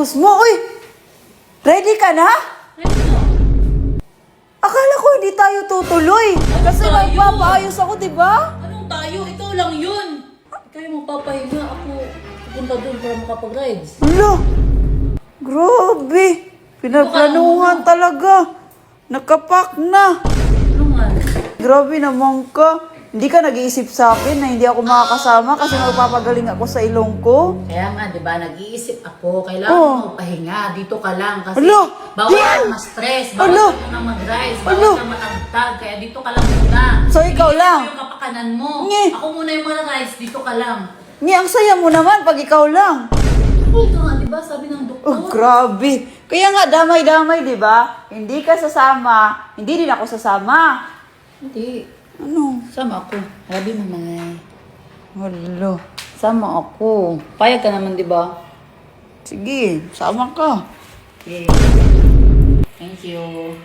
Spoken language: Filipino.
Diyos mo. Uy! Ready ka na? Akala ko hindi tayo tutuloy. Kasi tayo? magpapaayos ako, di ba? Anong tayo? Ikaw lang yun. Ikaw yung magpapahinga. Ako, pupunta doon para makapag-rides. Hala! Grabe! Pinagplanuhan talaga. Nakapak na. Ano nga? Grabe naman ka. Hindi ka nag-iisip sa akin na hindi ako makakasama kasi magpapagaling ako sa ilong ko. Kaya nga, di ba, nag-iisip ako. Kailangan mo pahinga. Dito ka lang. Kasi Alo! bawal ka ma-stress. Bawal Alo! ka na mag-rides. Alo! Bawal ka matagtag. Kaya dito ka lang muna. So, ikaw Bigyan lang? mo yung kapakanan mo. Nge! Ako muna yung mga rides. Dito ka lang. Ang saya mo naman pag ikaw lang. Ito nga, di ba? Sabi ng doktor. Oh, grabe. Kaya nga, damay-damay, di ba? Hindi ka sasama, hindi din ako sasama. Hindi. Ano? Sama ako. Sabi mo, May. Hala. Sama ako. Payag ka naman, di ba? Sige, sama ka. Okay. Thank you.